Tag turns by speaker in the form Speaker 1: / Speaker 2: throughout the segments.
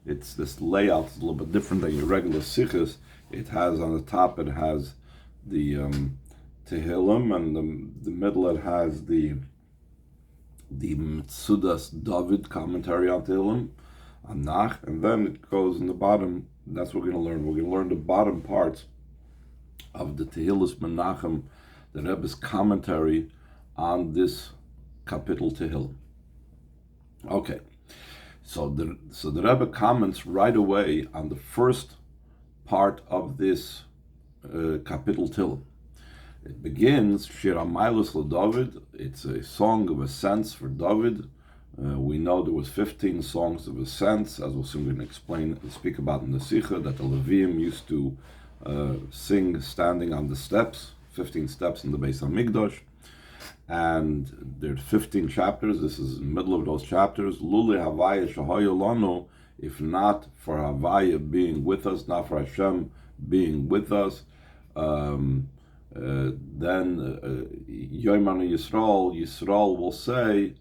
Speaker 1: It's this layout is a little bit different than your regular sichos. It has on the top, it has the Tehillim, and the middle it has the Mitzudas David commentary on Tehillim, Anach, and then it goes in the bottom. That's what we're going to learn. We're going to learn the bottom parts of the Tehilos Menachem, the Rebbe's commentary on this kapitel Tehillim. Okay, so the Rebbe comments right away on the first part of this kapitel Tehillim. It begins Shir HaMailos LeDavid. It's a song of ascents for David. We know there was 15 songs of ascents, as we'll soon explain, speak about in the Sikha, that the Levium used to sing standing on the steps, 15 steps in the Beis HaMikdash. And there's 15 chapters. This is in the middle of those chapters. Lule Havaya Shahoya Lanu, if not for Havaya being with us, not for Hashem being with us, then Yoimanu Yisrael will say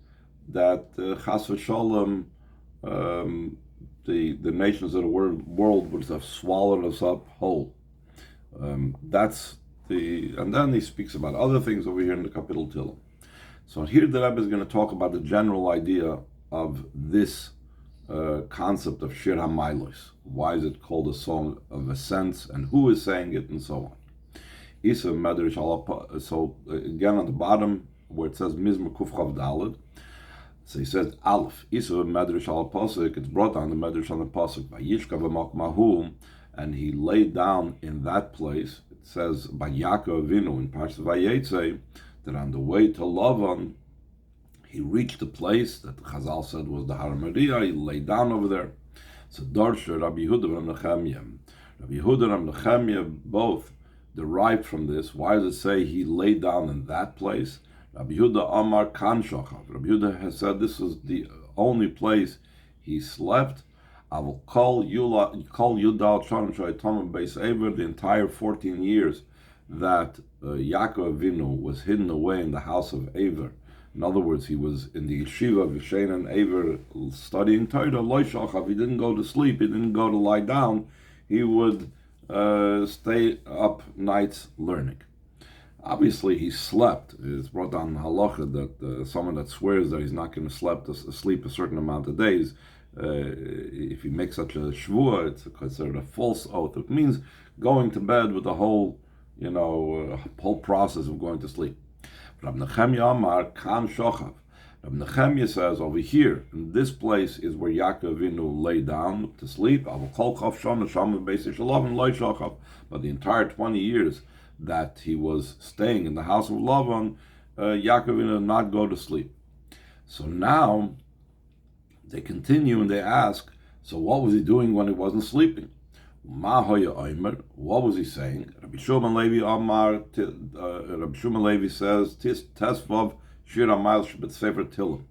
Speaker 1: that Chas v'Sholem, the nations of the world would have swallowed us up whole. And then he speaks about other things over here in the kapitel Tehillim. So here the Rebbe is going to talk about the general idea of this concept of Shir HaMailos. Why is it called a song of ascents, and who is saying it, and so on. So again on the bottom where it says Mizmor Kuf Chav Daled, so he says Aleph Isa Medrash al Pasuk. It's brought down the Medrash on the Pasuk by Yishka v'Makmahu, and he laid down in that place. It says by Yaakov Avinu in Parshas Vayetze that on the way to Lavan he reached the place that Chazal said was the Har Moriah. He laid down over there. So Darsha Rabbi Yehuda and Nechemia, Rabbi Yehuda and Nechemia both derived from this. Why does it say he laid down in that place? Rabbi Yehuda Amar Kan Shochav. Rabbi Yehuda has said this is the only place he slept. I will call Yudal Sharon Shaitam Beis Ever, the entire 14 years that Yaakov Avinu was hidden away in the house of Ever. In other words, he was in the yeshiva of Yishen and Ever studying Torah. Lo Shochav. He didn't go to sleep. He didn't go to lie down. He would stay up nights learning. Obviously, he slept. It's brought down in halacha that someone that swears that he's not going to sleep a certain amount of days, if he makes such a shvua, it's considered a false oath. It means going to bed with the whole, whole process of going to sleep. Rabbi Nechemia Amar Kan Shochav. Rabbi Nechemia says over here, in this place is where Yaakov Avinu lay down to sleep. But the entire 20 years that he was staying in the house of Lavan, Yaakov Avinu did not go to sleep. So now they continue and they ask, so what was he doing when he wasn't sleeping? What was he saying? Rabbi Shimon Levi Amar, Rabbi Shimon Levi says, Tesvav Shir HaMailos Shebet Sefer Tehillim,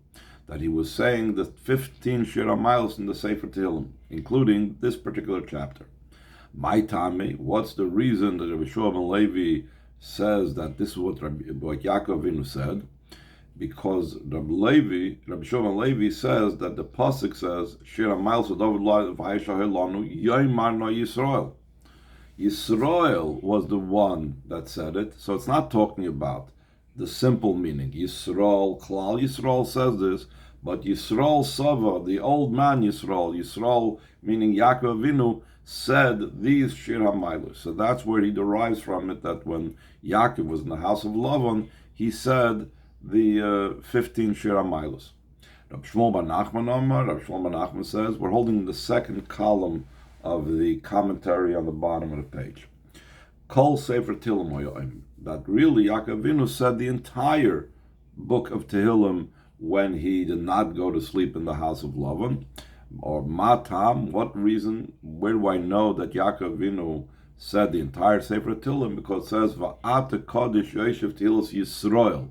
Speaker 1: that he was saying the 15 Shir HaMailos in the Sefer Tehillim, including this particular chapter. My Tami, what's the reason that Rabbi Shimon Levi says that this is what Yaakov Avinu said? Because Rabbi Shimon Levi says that the pasuk says Shir HaMailos David Vayishahel Lanu Yoimar No Yisrael. Yisrael was the one that said it, so it's not talking about the simple meaning. Yisrael, Klal Yisrael says this, but Yisrael Sava, the old man Yisrael meaning Yaakov Avinu, said these Shir HaMailos. So that's where he derives from it, that when Yaakov was in the house of Lavan, he said the 15 Shir HaMailos. Rabbi Shmuel Bar Nachman Amar, Rabbi Shmuel Bar Nachman says, we're holding the second column of the commentary on the bottom of the page. Kol Sefer Tehillim, that really Yaakov Avinu said the entire book of Tehillim when he did not go to sleep in the house of Lavan. Or Matam, what reason? Where do I know that Yaakov Avinu said the entire Sefer Tehillim? Because it says, Va'ata Kodesh Yoshev Tehilos Yisrael.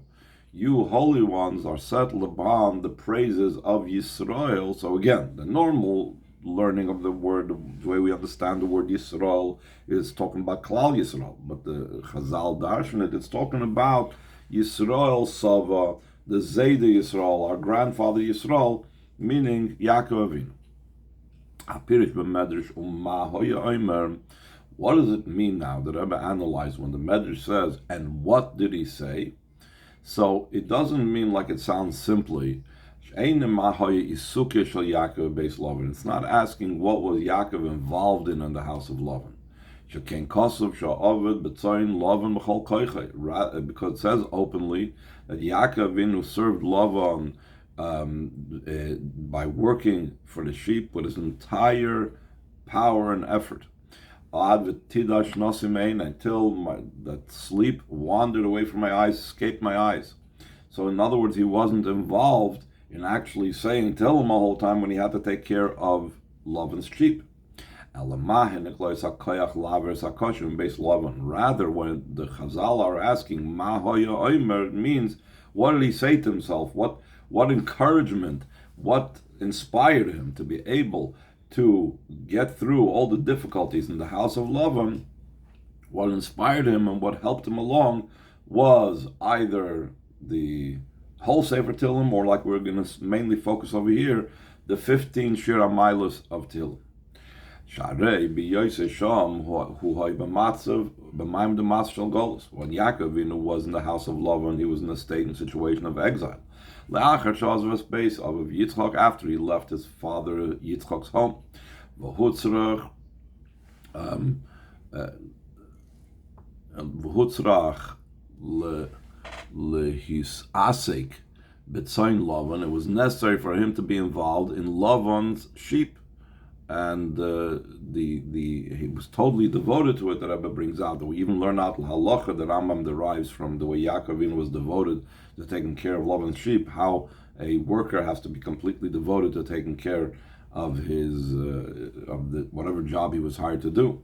Speaker 1: You holy ones are settled upon the praises of Yisrael. So again, the normal learning of the word, the way we understand the word Yisrael, is talking about Klal Yisrael. But the Chazal Darshan, it's talking about Yisrael Sava, the Zayda Yisrael, our grandfather Yisrael, meaning Yaakov Avinu. Apirish b'medrash u'ma hoya omer. What does it mean now? The Rebbe analyzed when the medrash says, and what did he say? So it doesn't mean like it sounds simply. It's not asking what was Yaakov involved in the house of Lavan. Because it says openly that Yaakov Avinu served Lavan by working for the sheep with his entire power and effort until that sleep wandered away from my eyes, escaped my eyes. So in other words, he wasn't involved in actually saying Tehillim the whole time when he had to take care of Lavan's sheep. Rather, when the Chazal are asking Ma hoya omer, it means what did he say to himself? What encouragement, what inspired him to be able to get through all the difficulties in the house of Lavan? What inspired him and what helped him along was either the whole Sefer Tehillim, or like we're going to mainly focus over here, the 15 Shir HaMailos of Tehillim. When Yaakov Avinu was in the house of Lavan, he was in a state and situation of exile. After he left his father Yitzchak's home, it was necessary for him to be involved in Lavan's sheep, and he was totally devoted to it. The Rebbe brings out that we even learn out halacha. The Rambam derives from the way Yaakov Avinu was devoted to taking care of Lavan's sheep, how a worker has to be completely devoted to taking care of his whatever job he was hired to do.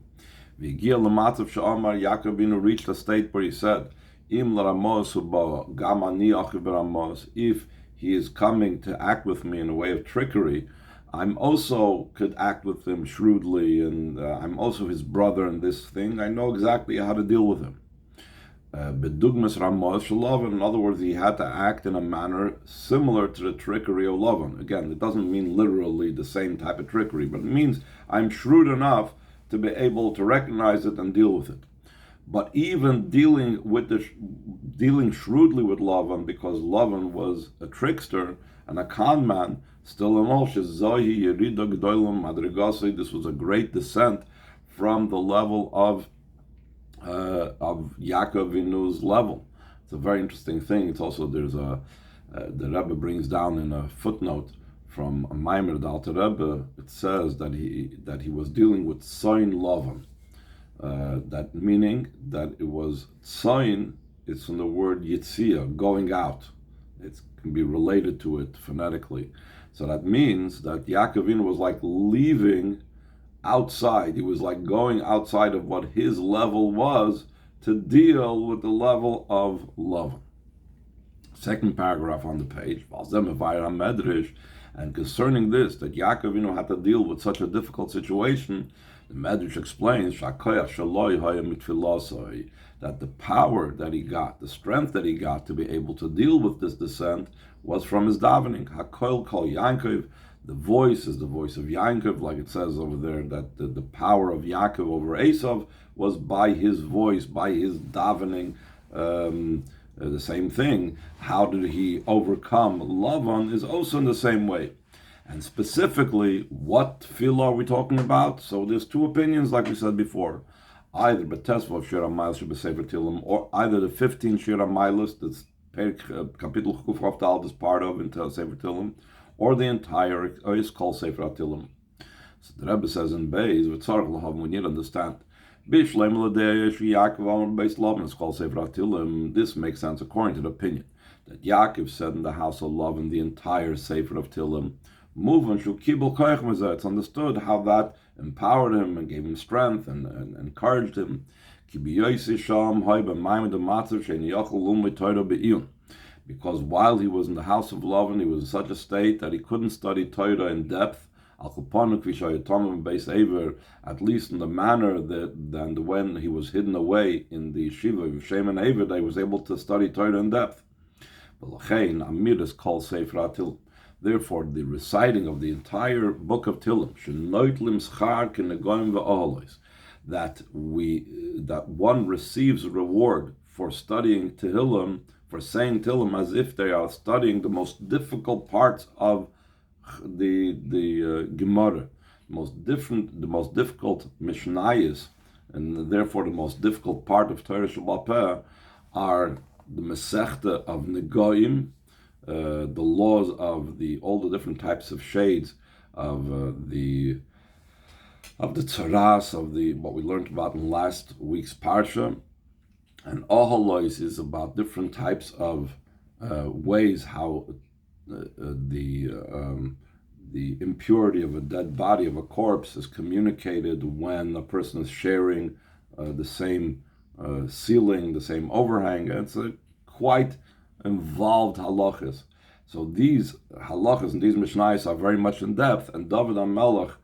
Speaker 1: Yaakov Avinu reached a state where he said, if he is coming to act with me in a way of trickery, I'm also could act with him shrewdly, and I'm also his brother in this thing. I know exactly how to deal with him. In other words, he had to act in a manner similar to the trickery of Lavan. Again, it doesn't mean literally the same type of trickery, but it means I'm shrewd enough to be able to recognize it and deal with it. But even dealing shrewdly with Lavan, because Lavan was a trickster and a con man, still in all, this was a great descent from the level of Yaakov Avinu's level. It's a very interesting thing. It's also, there's the Rebbe brings down in a footnote from a Maimer the Alter Rebbe, it says that he was dealing with Tzoin Lavan. That meaning that it was Tzoin, it's from the word Yitzia, going out. It can be related to it phonetically. So that means that Yaakov Avinu was like leaving outside. He was like going outside of what his level was to deal with the level of love. Second paragraph on the page. And concerning this, that Yaakov Avinu had to deal with such a difficult situation, the Medrash explains that the power that he got, the strength that he got to be able to deal with this descent was from his davening. Hakoil kol Yaakov, the voice is the voice of Yaakov, like it says over there, that the power of Yaakov over Esav was by his voice, by his davening. The same thing. How did he overcome Lavan is also in the same way. And specifically, what tefillah are we talking about? So there's two opinions, like we said before. Either B'tesva of Shir HaMailos should be Sefer Tehillim, or either the 15 Shir HaMailos, that's Kapitel Chuf Haftal is part of into Sefer Tehillim, or the entire is called Sefer Tehillim. So the Rebbe says in Beis, we need to understand. This makes sense according to the opinion that Yaakov said in the house of love in the entire Sefer of Tehillim. It's understood how that empowered him and gave him strength and encouraged him. Because while he was in the house of Lavan, he was in such a state that he couldn't study Torah in depth, at least in the manner that when he was hidden away in the yeshiva of Shem and Eved, he was able to study Torah in depth. Therefore, the reciting of the entire book of Tehillim, that one receives a reward for studying Tehillim, for saying Tehillim as if they are studying the most difficult parts of the Gemara, the most difficult Mishnayos, and therefore the most difficult part of Torah Sheba'al Peh are the Masechta of Negoim, the laws of all the different types of shades of the tzaras, of what we learned about in last week's parsha, and Ohalois is about different types of ways how the impurity of a dead body, of a corpse, is communicated when a person is sharing the same ceiling, the same overhang. It's a quite involved halachas. So these halachas and these mishnayos are very much in depth, and David HaMelech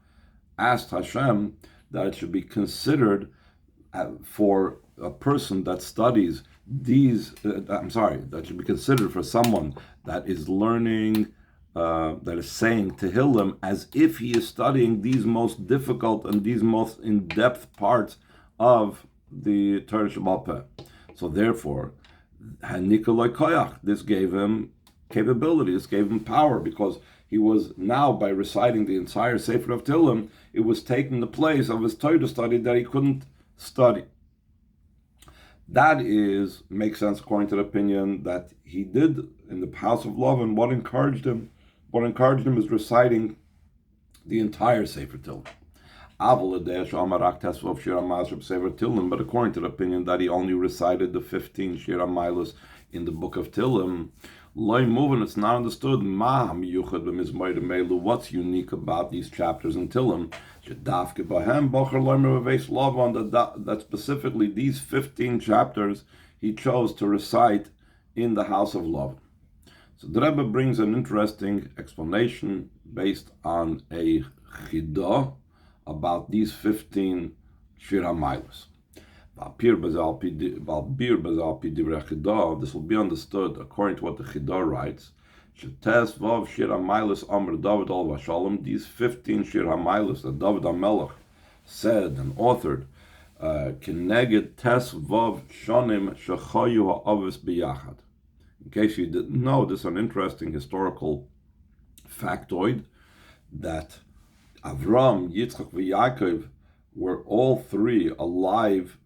Speaker 1: asked Hashem that it should be considered for a person that studies these, that should be considered for someone that is learning, that is saying Tehillim as if he is studying these most difficult and these most in-depth parts of the Torah Sheba'al Peh. So therefore, this gave him capability, this gave him power, because he was now, by reciting the entire Sefer of Tehillim, it was taking the place of his Torah study that he couldn't study. That makes sense according to the opinion that he did in the house of love, and what encouraged him is reciting the entire Sefer Tehillim. But according to the opinion that he only recited the 15 Shir HaMailos in the book of Tehillim, it's not understood what's unique about these chapters in Tehillim, that specifically these 15 chapters he chose to recite in the house of love. So the Rebbe brings an interesting explanation based on a chidah about these 15 Shir HaMailos. This will be understood according to what the Chidah writes. These 15 Shir HaMailos that David HaMelech said and authored, in case you didn't know, this is an interesting historical factoid, that Avram, Yitzchak, and Yaakov were all three alive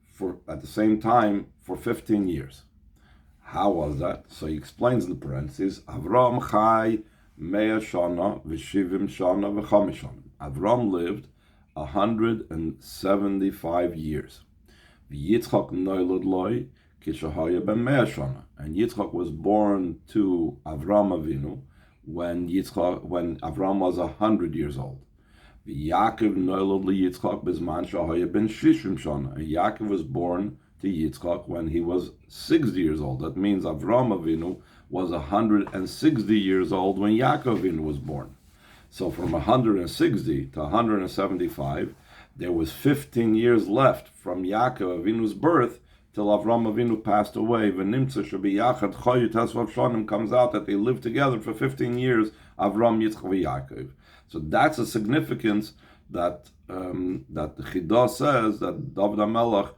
Speaker 1: at the same time for 15 years. How was that? So he explains in the parentheses, Avram chai 100 shana v'shivim shana v'chamesh shana. Avram lived 175 years. V'Yitzchak noilad loy kishahaya ben 100 shana. And Yitzchak was born to Avram Avinu when Avram was 100 years old. Yaakov noilad liYitzchak bizman shahaya ben 60 shana. And Yaakov was born to Yitzchak when he was 60 years old. That means Avram Avinu was 160 years old when Yaakov Avinu was born. So from 160 to 175, there was 15 years left from Yaakov Avinu's birth till Avram Avinu passed away. V'nimtza shebiyachad chayu tesvav shanim, comes out that they lived together for 15 years, Avram, Yitzchak, Yaakov. So that's a significance that the Chidah says that David HaMelech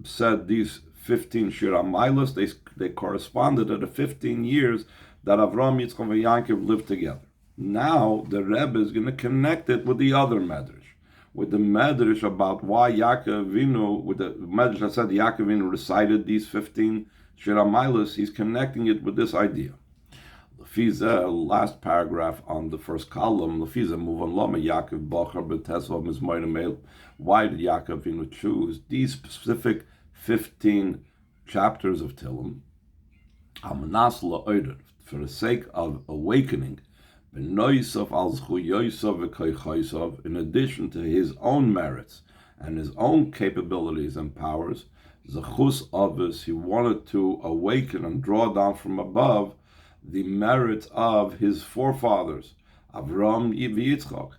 Speaker 1: said these 15 Shir HaMailos, they corresponded to the 15 years that Avram, Yitzchak, and Yaakov lived together. Now the Rebbe is going to connect it with the other medrash, with the medrash about why Yaakov Avinu, with the medrash that said Yaakov Avinu recited these 15 Shir HaMailos. He's connecting it with this idea. Lefiza, last paragraph on the first column, Lefiza move on Lama Yaakov Bachar B'Tesvav Mizmorim Meil. Why did Yaakov Avinu choose these specific 15 chapters of Tehillim? Amanas la'oder, for the sake of awakening, in addition to his own merits and his own capabilities and powers, Zechus Avos, he wanted to awaken and draw down from above the merits of his forefathers, Avram, Yitzchak,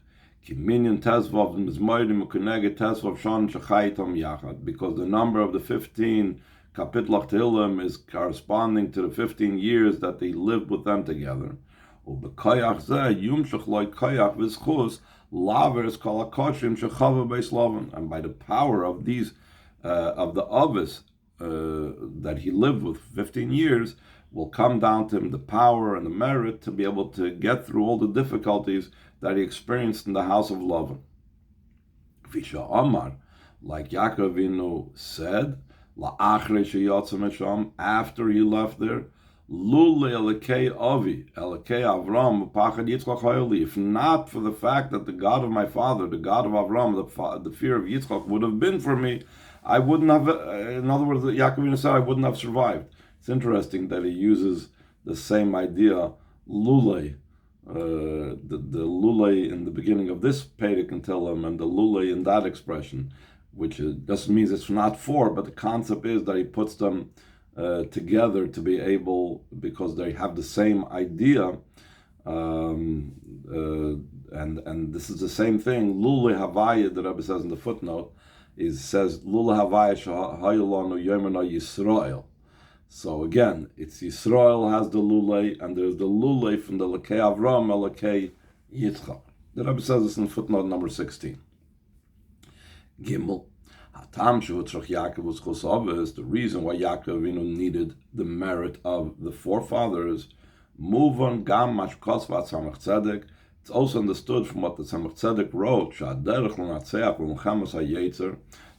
Speaker 1: because the number of the 15 Kapitlach Tehillim is corresponding to the 15 years that they lived with them together. ובכוח זה יומשך לו כוח וזכוס לעבר כל הקושרים שחווה בית לבן. And by the power of these, of the Avos that he lived with 15 years, will come down to him the power and the merit to be able to get through all the difficulties that he experienced in the house of Lavan. Visha Amar, like Yaakov Avinu said, La'achrei sheyatsa misham, after he left there, Lule Elokei Avi, Elokei Avram, Pachad Yitzchak Hayoli. If not for the fact that the God of my father, the God of Avram, the fear of Yitzchak would have been for me, I wouldn't have, in other words, Yaakov Avinu said, I wouldn't have survived. It's interesting that he uses the same idea, Lule, the Lule in the beginning of this Perek in Tehillim, and the Lule in that expression, which doesn't mean it's not for, but the concept is that he puts them together to be able, because they have the same idea, and this is the same thing. Lule Havaya, the Rebbe says in the footnote, says Lule Havaya Shahayolanu Yomena Yisrael. So again, it's Yisrael has the Lule, and there's the Lule from the Elokei Avram, Elokei Yitzchak. The Rebbe says this in footnote number 16. Gimel. The reason why Yaakov Avinu needed the merit of the forefathers, it's also understood from what the Tzemach Tzedek wrote,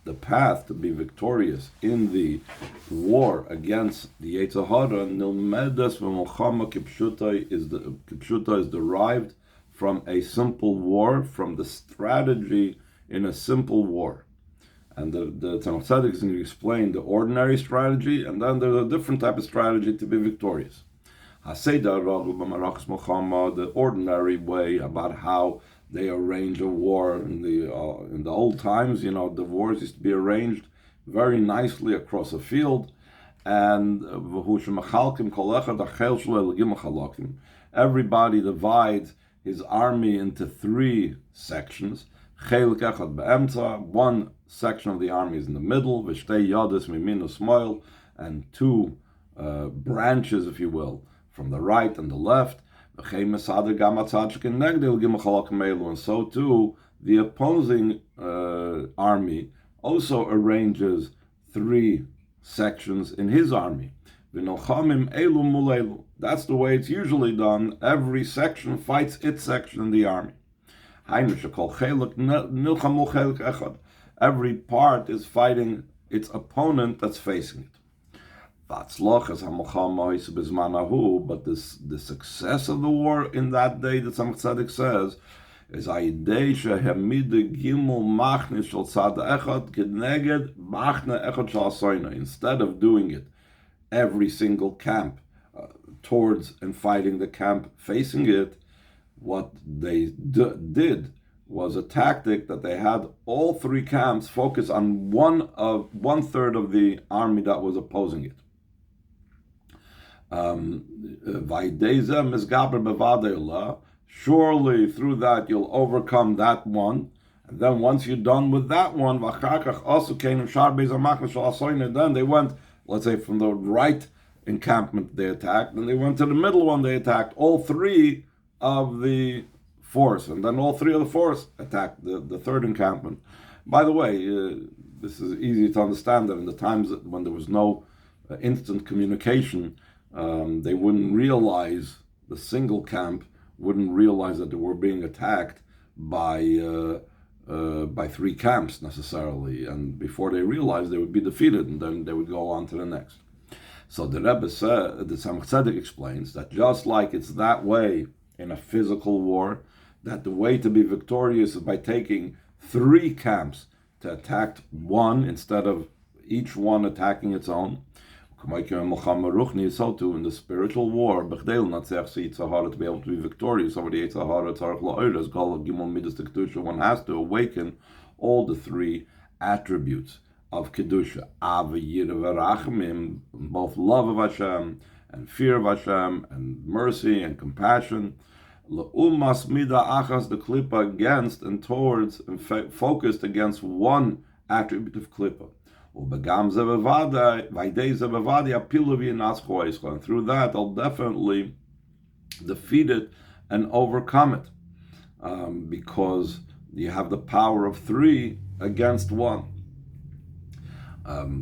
Speaker 1: the path to be victorious in the war against the Yetzer Hara, is derived from a simple war, from the strategy in a simple war. And the Tzemach Tzedek is going to explain the ordinary strategy, and then there's a different type of strategy to be victorious. The ordinary way about how they arrange a war in the old times, the wars used to be arranged very nicely across a field, and everybody divides his army into 3 sections. One section of the army is in the middle, and 2 branches, if you will, from the right and the left. And so too, the opposing army also arranges 3 sections in his army. That's the way it's usually done. Every section fights its section in the army. Every part is fighting its opponent that's facing it. But the success of the war in that day, the Tzemach Tzedek says, is instead of doing it every single camp towards and fighting the camp facing it, what they did was a tactic that they had all 3 camps focus on 1/3 of the army that was opposing it. Surely through that you'll overcome that one, and then once you're done with that one, then they went, let's say, from the right encampment they attacked, and they went to the middle one, they attacked all 3 of the force, and then all 3 of the force attacked the 3rd encampment. By the way, this is easy to understand that in the times when there was no instant communication, they wouldn't realize, the single camp wouldn't realize that they were being attacked by 3 camps necessarily, and before they realized, they would be defeated, and then they would go on to the next. So the Rebbe said, the Tzemach Tzedek explains that just like it's that way in a physical war, that the way to be victorious is by taking 3 camps to attack one instead of each one attacking its own. So too in the spiritual war, to be able to be victorious over the Yetzer Hara, one has to awaken all the 3 attributes of Kedusha, both love of Hashem and fear of Hashem and mercy and compassion. The klipa against and towards and focused against one attribute of klipa. And through that, I'll definitely defeat it and overcome it, because you have the power of three against one.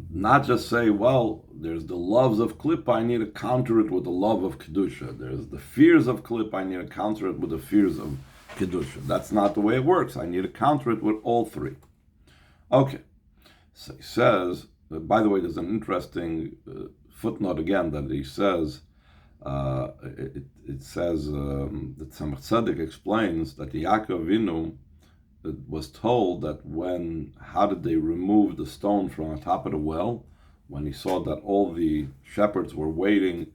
Speaker 1: Not just say, well, there's the loves of Klippa, I need to counter it with the love of Kedusha. There's the fears of Klippa, I need to counter it with the fears of Kedusha. That's not the way it works. I need to counter it with all three. Okay, so he says, by the way, there's an interesting footnote again that he says, it says that Tzemach Tzedek explains that Yaakov Avinu was told that how did they remove the stone from the top of the well? When he saw that all the shepherds were waiting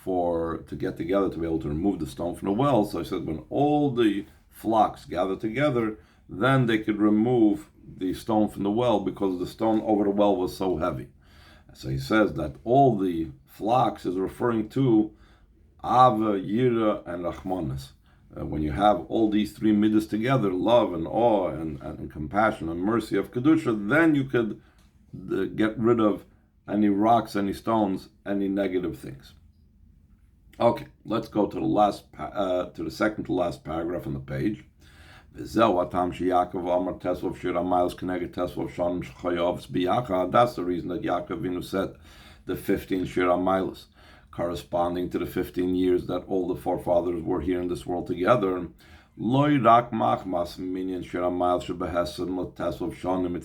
Speaker 1: to get together to be able to remove the stone from the well. So he said, when all the flocks gathered together, then they could remove the stone from the well, because the stone over the well was so heavy. So he says that all the flocks is referring to Ava, Yira, and Rachmanis. When you have all these three midas together, love and awe and compassion and mercy of Kedusha, then you could get rid of any rocks, any stones, any negative things. Okay, let's go to the second to last paragraph on the page. That's the reason that Yaakov Avinu said the 15 Shir HaMailos, corresponding to the 15 years that all the forefathers were here in this world together. It's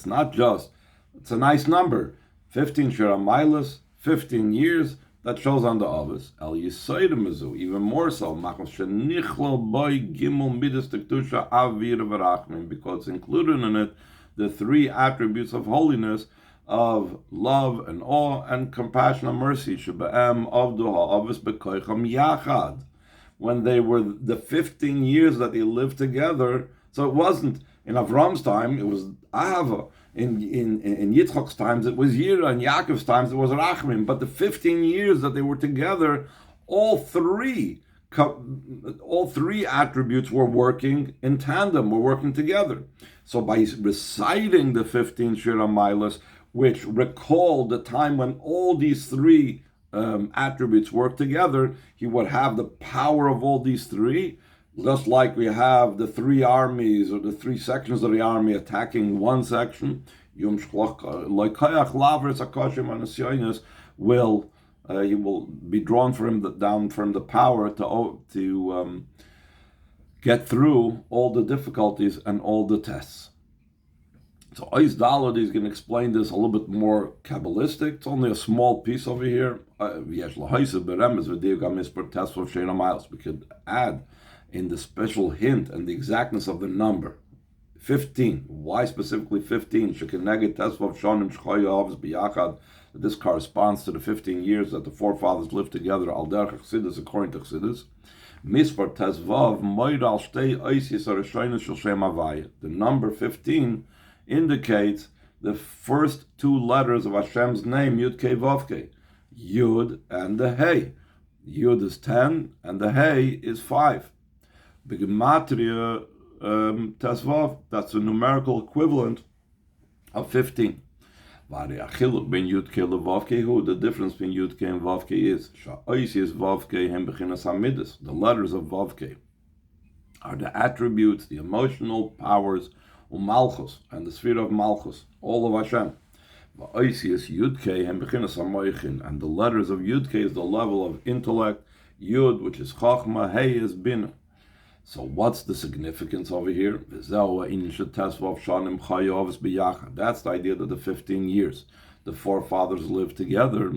Speaker 1: not just, it's a nice number, 15 Shir HaMailos, 15 years, that shows on the Avos. El Yisayim Mizu, even more so, because it's included in it the three attributes of holiness, of love and awe and compassion and mercy. When they were the 15 years that they lived together, so it wasn't in Avram's time, it was Ahava. In Yitzchak's times, it was Yira. In Yaakov's times, it was Rachmim. But the 15 years that they were together, all three attributes were working in tandem, were working together. So by reciting the 15 Shir HaMailos, which recalled the time when all these three attributes worked together, he would have the power of all these three. Just like we have the three armies or the three sections of the army attacking one section, he will be drawn down from the power to get through all the difficulties and all the tests. So Ois Dalad is going to explain this a little bit more Kabbalistic. It's only a small piece over here. We could add in the special hint and the exactness of the number. 15. Why specifically 15? This corresponds to the 15 years that the forefathers lived together, al derech Chassidus, according to Chassidus. The number 15 indicates the first two letters of Hashem's name, Yud Kei Vav Kei. Yud and the Hey. Yud is 10 and the Hey is 5. B'gematria Tesvav, that's the numerical equivalent of 15. The difference between Yud Kei and Vav Kei is the letters of Vav Kei are the attributes, the emotional powers of Malchus and the sphere of Malchus, all of Hashem. And the letters of Yud Kei is the level of intellect. Yud, which is Chachma, Hey is Bina. So what's the significance over here? That's the idea that the 15 years the forefathers lived together,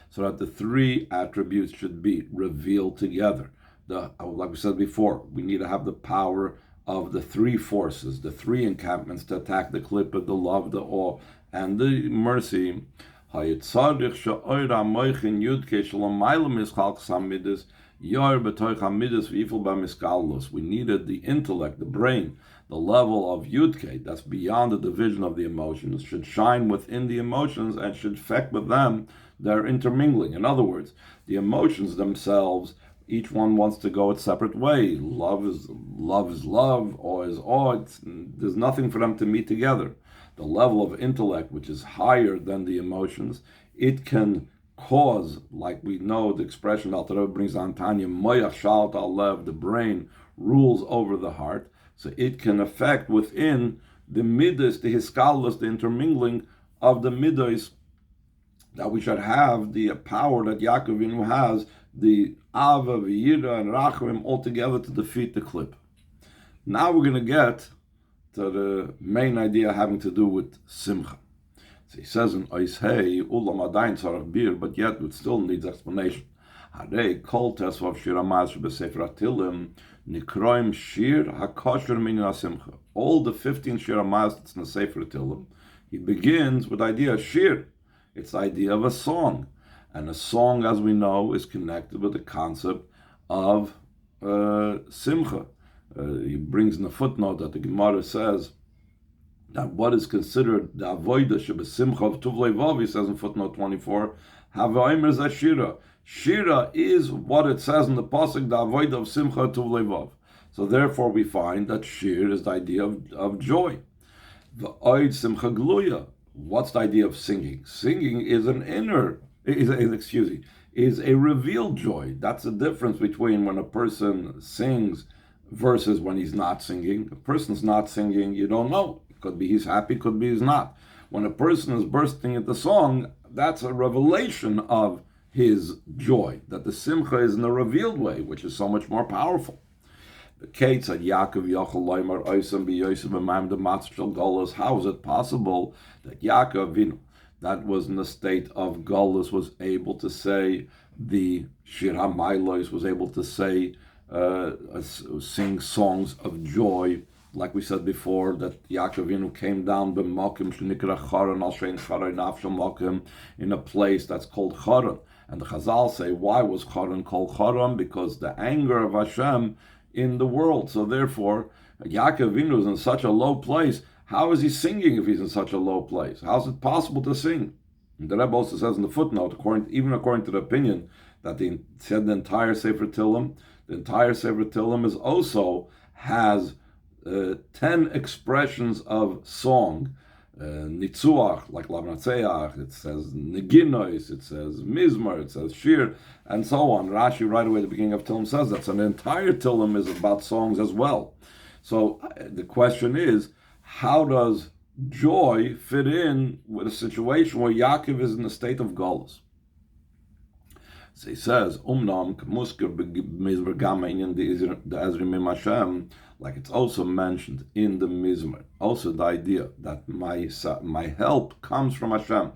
Speaker 1: so that the three attributes should be revealed together. Like we said before, we need to have the power of the three forces, the three encampments to attack the Klippa, the love, the awe, and the mercy. We needed the intellect, the brain, the level of Yudke, that's beyond the division of the emotions, should shine within the emotions and should affect with them their intermingling. In other words, the emotions themselves, each one wants to go its separate way. Love is love, awe is awe. There's nothing for them to meet together. The level of intellect, which is higher than the emotions, it can cause, like we know the expression Alter Rebbe brings on Tanya, Moyach Shalt al Lev, the brain rules over the heart, so it can affect within the midas, the hiskalus, the intermingling of the midas, that we should have the power that Yaakov Avinu has, the Ava, V'yira, and Rachamim all together to defeat the klip. Now we're going to get to the main idea having to do with Simcha. So he says in Oishei, Ulam Adayin Tzarech Bir, but yet it still needs explanation. Harei kol tesvav shir hamayos b'sefer Tehillim nikroim shir hakosher min Simcha. All the 15 shir hamayos that's in the sefer Tehillim, he begins with the idea of shir. It's the idea of a song. And a song, as we know, is connected with the concept of Simcha. He brings in a footnote that the Gemara says that what is considered the avodah shebesimcha of tuv levav, he says in footnote 24, havoimer is shira. Shira is what it says in the pasuk, the avodah of simcha tuv levav. So therefore we find that shir is the idea of joy. The oid simcha gluya. What's the idea of singing? Singing is is a revealed joy. That's the difference between when a person sings versus when he's not singing. A person's not singing, you don't know. It could be he's happy, could be he's not. When a person is bursting into song, that's a revelation of his joy. That the simcha is in a revealed way, which is so much more powerful. The Kate said, Yaakov Yachal Loimar Oisam B'Yosef B'Mayim the Matzah Golos. How is it possible that Yaakov Avinu, that was in the state of Golos, was able to say the Shir HaMailos, was able to say, sing songs of joy, like we said before, that Yaakov Avinu came down b'makim sh'nikra Charan al shein Charan nafshel makim, in a place that's called Charan. And the Chazal say, why was Charan called Charan? Because the anger of Hashem in the world. So therefore, Yaakov Avinu is in such a low place. How is he singing if he's in such a low place? How is it possible to sing? And the Rebbe also says in the footnote, according to the opinion that the entire Sefer Tehillim, the entire Sefer Tehillim is also has 10 expressions of song. Nitzuach, like Lavnatzeach, it says Neginois, it says Mizmar, it says Shir, and so on. Rashi, right away at the beginning of Tehillim, says that. So the entire Tehillim is about songs as well. So the question is, how does joy fit in with a situation where Yaakov is in a state of galus? So he says, Umnam k'musker b'mizmar gama inyan the Ezrim Hashem, like it's also mentioned in the Mizmar. Also the idea that my help comes from Hashem.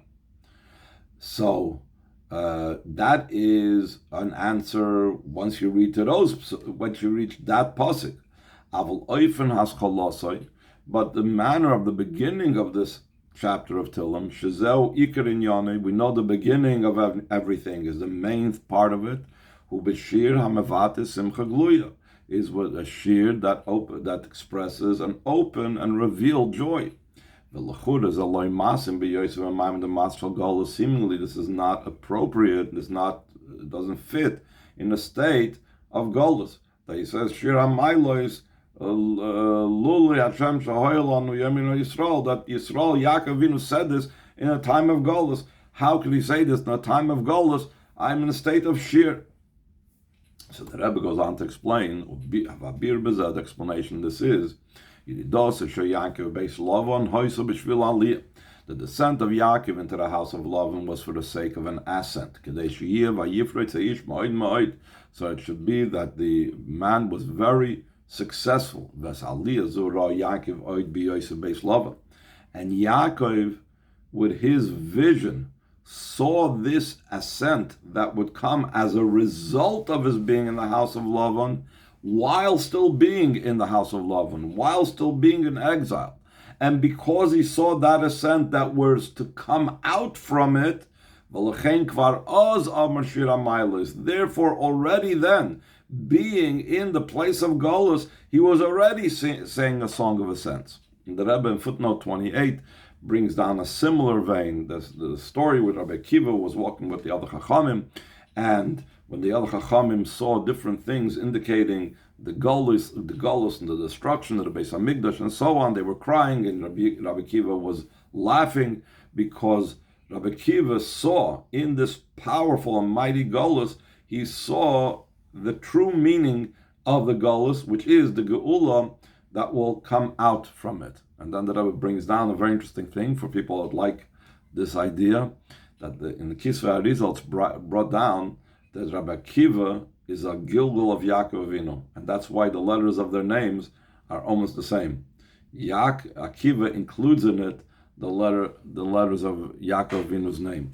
Speaker 1: So that is an answer once you read to those, once you reach that pasuk. Aval oifen has cholosoi, but the manner of the beginning of this chapter of Tehillim, Shezeu Ikar Inyane, we know the beginning of everything is the main part of it. Hu b'shir hamevate simcha gluya, is what a shir that expresses an open and revealed joy. Seemingly this is not appropriate, it doesn't fit in a state of golus. That he says, Shir HaMailos, Luli Hashem Shahoylanu Yeminu Yisrael, that Yisrael, Yaakov Avinu said this in a time of golus. How could he say this in a time of golus? I'm in a state of shir. So the Rebbe goes on to explain, the explanation this is, the descent of Yaakov into the house of Lavan was for the sake of an ascent. So it should be that the man was very successful. And Yaakov, with his vision, saw this ascent that would come as a result of his being in the house of Lavan, while still being in the house of Lavan, while still being in exile. And because he saw that ascent that was to come out from it, therefore already then, being in the place of Golus, he was already saying a song of ascent. And the Rebbe in footnote 28 brings down a similar vein. The story with Rabbi Akiva was walking with the other Chachamim, and when the other Chachamim saw different things indicating the Golus and the destruction of the Beis HaMikdash and so on, they were crying, and Rabbi Akiva was laughing because Rabbi Kiva saw in this powerful and mighty Golus, he saw the true meaning of the Golus, which is the Geula that will come out from it. And then the Rebbe brings down a very interesting thing for people that like this idea, that in the Kisvei Arizal it's brought down that Rabbi Kiva is a Gilgul of Yaakov Avinu, and that's why the letters of their names are almost the same. Akiva includes in it the letters of Yaakov Avinu's name.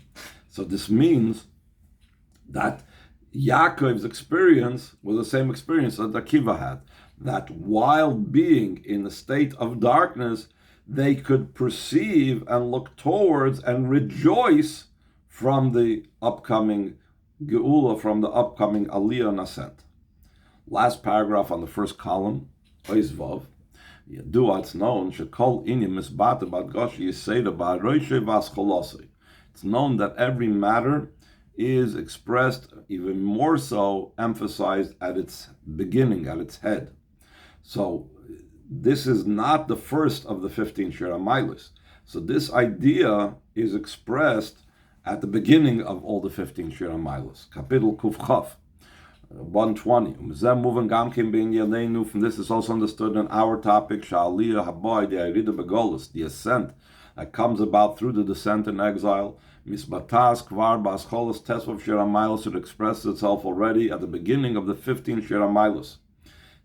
Speaker 1: So this means that Yaakov's experience was the same experience that Akiva had, that while being in a state of darkness, they could perceive and look towards and rejoice from the upcoming Geula, from the upcoming Aliyah and Ascent. Last paragraph on the first column, Oizvav. Yadua, it's known, Shekol Inyam Misbata Bat Goshi Yiseda Ba Roishe Vascholosei. It's known that every matter is expressed, even more so, emphasized at its beginning, at its head. So this is not the first of the 15 Shir HaMailos. So this idea is expressed at the beginning of all the 15 Shir HaMailos. Kapitel Kuf Chav, 120. From this is also understood in our topic, Sha'aliyah Haboy, the Ayridah Begolus, the ascent that comes about through the descent in exile. Misbatas Kvar Bascholos Tesvav Shir HaMailos, it expresses itself already at the beginning of the 15 Shir HaMailos.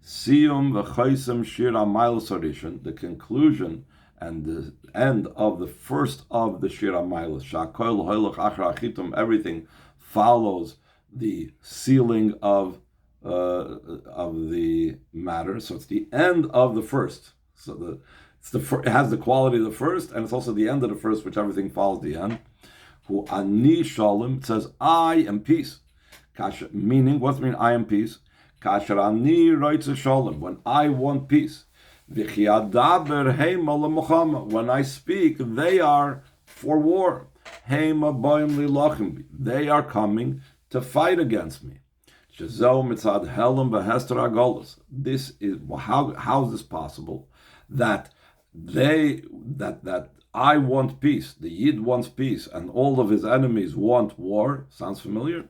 Speaker 1: Siyum v'chaisem Shir HaMailos Harishon, the conclusion and the end of the first of the Shir HaMailos. Sha'koil hoilach achar achitum, everything follows the sealing of the matter. So it's the end of the first. So it has the quality of the first, and it's also the end of the first, which everything follows the end. Who ani shalom, it says I am peace. Meaning, what's the mean I am peace? Kasher ani roitze shalom, when I want peace. V'chiadaber heima lemochama, when I speak, they are for war. Heima boim lilachim, they are coming to fight against me. Shazo mitzad helam v'hester agolus. This is how is this possible? That I want peace. The Yid wants peace, and all of his enemies want war. Sounds familiar?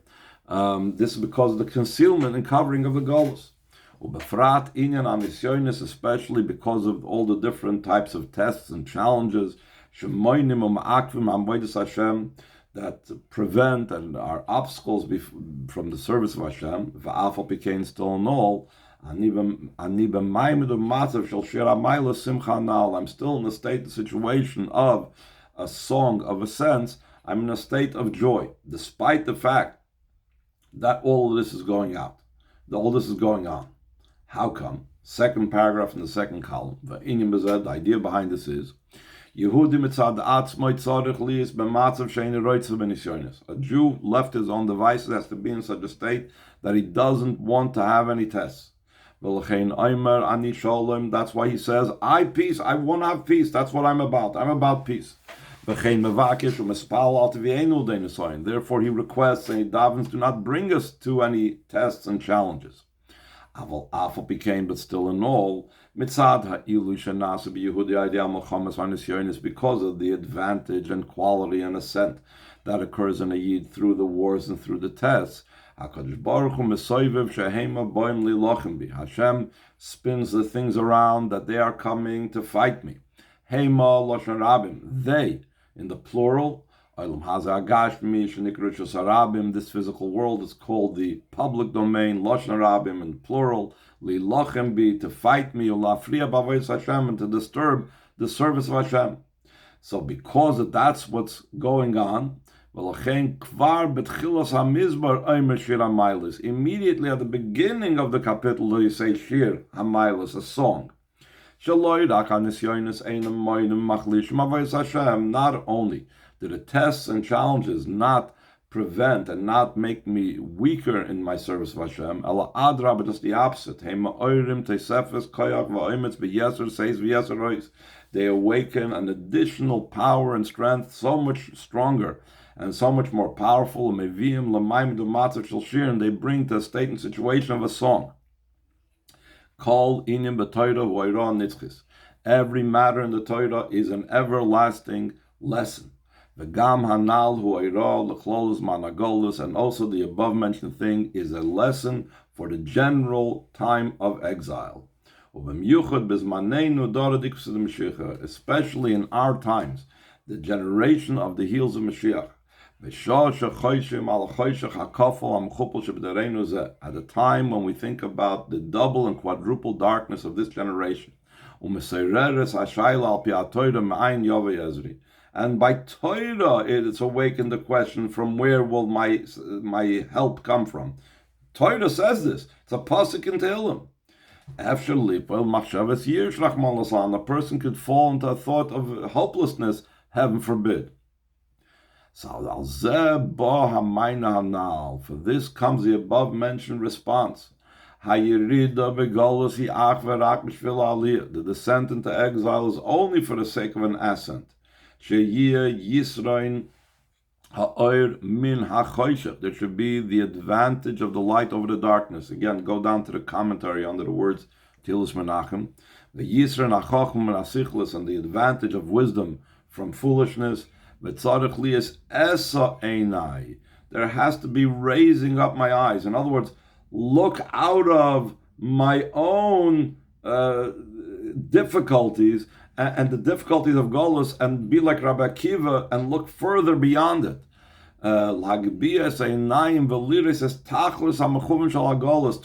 Speaker 1: This is because of the concealment and covering of the golus. Ubefrat inyan amisyonis, especially because of all the different types of tests and challenges. Shemoinim u'ma'akvim avodas Hashem, that prevent and are obstacles from the service of Hashem. V'afal pikein, still in all, I'm still in the state, the situation of a song of ascents. I'm in a state of joy, despite the fact that all of this is going out. All this is going on. How come? Second paragraph in the second column. The idea behind this is a Jew left his own devices, has to be in such a state that he doesn't want to have any tests. That's why he says, I want to have peace. That's what I'm about. I'm about peace. Therefore he requests and he davens, do not bring us to any tests and challenges. But still in all, because of the advantage and quality and ascent that occurs in a Yid through the wars and through the tests, Hashem spins the things around that they are coming to fight me. They, in the plural, this physical world is called the public domain, Lashon Rabim in plural, to fight me, and to disturb the service of Hashem. So because that's what's going on, immediately at the beginning of the capital, you say Shir HaMailos, a song. Not only do the tests and challenges not prevent and not make me weaker in my service of Hashem, but just the opposite. They awaken an additional power and strength, so much stronger and so much more powerful, and they bring to a state and situation of a song. Called Inyam B'Torah V'Oira Nitzchis. Every matter in the Torah is an everlasting lesson. V'gam hanal hu eira l'chlolos managolus, and also the above mentioned thing is a lesson for the general time of exile. Especially in our times, the generation of the heels of Mashiach. At a time when we think about the double and quadruple darkness of this generation. And by Torah, it's awakened the question, from where will my help come from? Torah says this. It's a pasuk in Tehillim. A person could fall into a thought of hopelessness, heaven forbid. For this comes the above mentioned response. The descent into exile is only for the sake of an ascent. There should be the advantage of the light over the darkness. Again, go down to the commentary under the words Tehilos Menachem. The Yisra Nachachum and the advantage of wisdom from foolishness. There has to be raising up my eyes. In other words, look out of my own difficulties and the difficulties of Golus, and be like Rabbi Akiva and look further beyond it. To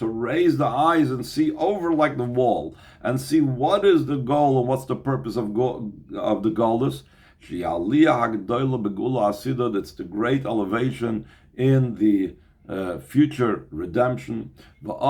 Speaker 1: raise the eyes and see over like the wall and see what is the goal and what's the purpose of the Golus. That's the great elevation in the future redemption. Not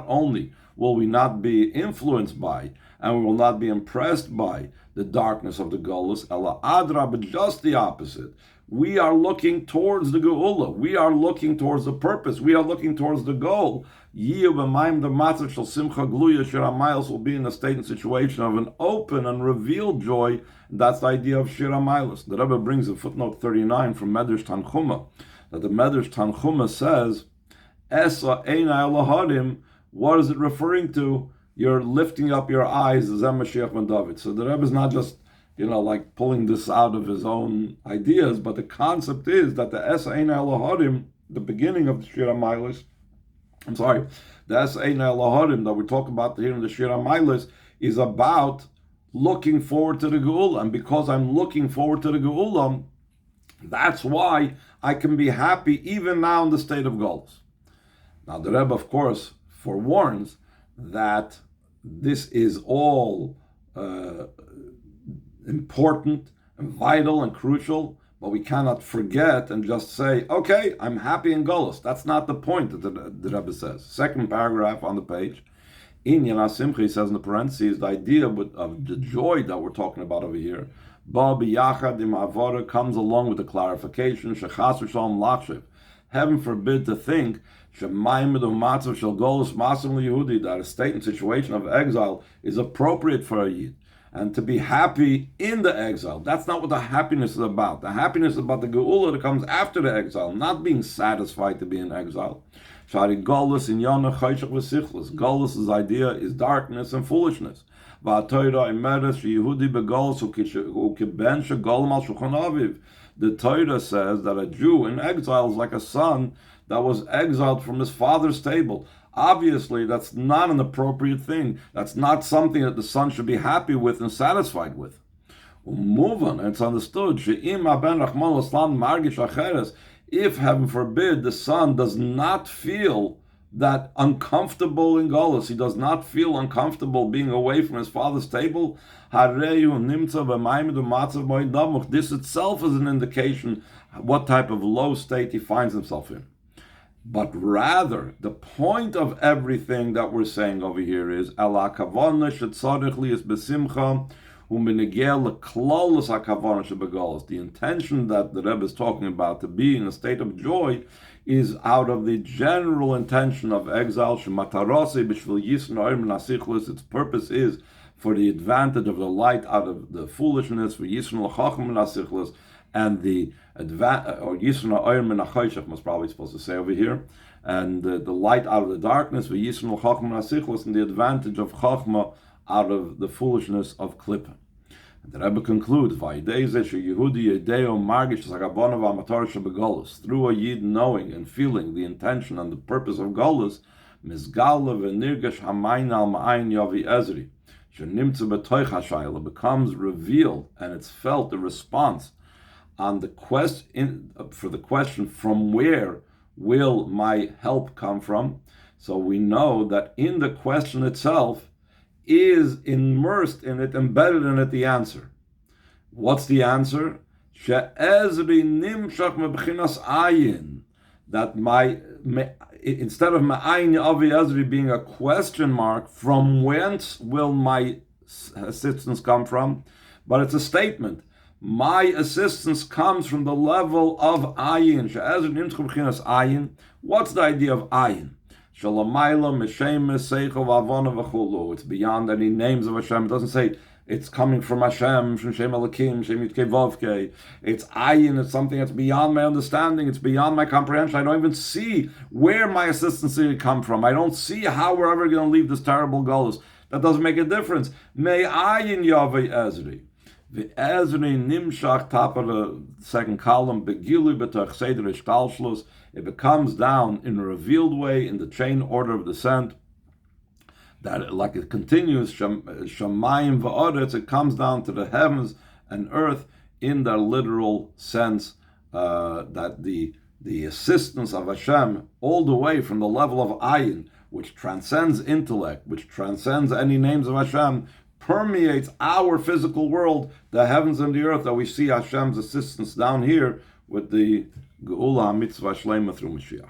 Speaker 1: only will we not be influenced by, and we will not be impressed by the darkness of the Golus, but just the opposite. We are looking towards the Geula. We are looking towards the purpose. We are looking towards the goal. The Simcha will be in a state and situation of an open and revealed joy. That's the idea of Shir HaMailos. The Rebbe brings in footnote 39 from Medrash Tanchuma, that the Medrash Tanchuma says, Esa Eina Eloharim. What is it referring to? You're lifting up your eyes, Zem Mashiach ben David. So the Rebbe is not just, like pulling this out of his own ideas, but the concept is that the Es Ein Eloharim, the beginning of the Shir HaMailos, the Es Ein Eloharim that we talk about here in the Shir HaMailos is about looking forward to the Geula. And because I'm looking forward to the Geula, that's why I can be happy even now in the state of Golus. Now the Rebbe, of course, forewarns that this is all important and vital and crucial, but we cannot forget and just say, okay, I'm happy in Golus. That's not the point that the Rebbe says. Second paragraph on the page, in Yana Simcha, he says in the parentheses, the idea of the joy that we're talking about over here, comes along with the clarification, heaven forbid to think that a state and situation of exile is appropriate for a Yid, and to be happy in the exile. That's not what the happiness is about. The happiness is about the Geula that comes after the exile, not being satisfied to be in exile. Golus idea is darkness and foolishness. The Torah says that a Jew in exile is like a son that was exiled from his father's table. Obviously, that's not an appropriate thing. That's not something that the son should be happy with and satisfied with. Move on, it's understood. If, heaven forbid, the son does not feel that uncomfortable in Golus, he does not feel uncomfortable being away from his father's table, this itself is an indication what type of low state he finds himself in. But rather, the point of everything that we're saying over here is the intention that the Rebbe is talking about, to be in a state of joy, is out of the general intention of exile. Its purpose is for the advantage of the light out of the foolishness, for and the Yisra Oyer Min HaChoshech, was probably supposed to say over here, and the light out of the darkness, and the advantage of Chachma out of the foolishness of Klippa. And the Rebbe concludes, through a Yid knowing and feeling the intention and the purpose of Golus, it becomes revealed and it's felt the response on the question for the question, from where will my help come from? So we know that in the question itself is immersed in it, embedded in it, the answer. What's the answer? She'ezri nimshach me'bchinas ayin. That instead of ma'ayin avi Ezri being a question mark, from whence will my assistance come from? But it's a statement. My assistance comes from the level of ayin. She'ezri nimshach me'bchinas ayin. What's the idea of ayin? It's beyond any names of Hashem. It doesn't say it's coming from Hashem, from Shem Elokim, Shem Yudkei Vavkei. It's ayin, it's something that's beyond my understanding, it's beyond my comprehension. I don't even see where my assistance is going to come from. I don't see how we're ever going to leave this terrible golus. That doesn't make a difference. May ayin Yavei Ezri. The Ezri Nimshach, top of the second column, Begili B'toch Seder Ishtalshlus. It becomes down in a revealed way in the chain order of descent. That like it continues, Shamayim Va'aretz, it comes down to the heavens and earth in the literal sense that the assistance of Hashem, all the way from the level of ayin, which transcends intellect, which transcends any names of Hashem, permeates our physical world, the heavens and the earth, that we see Hashem's assistance down here with the Geula HaMitzvah Shlema through Mashiach.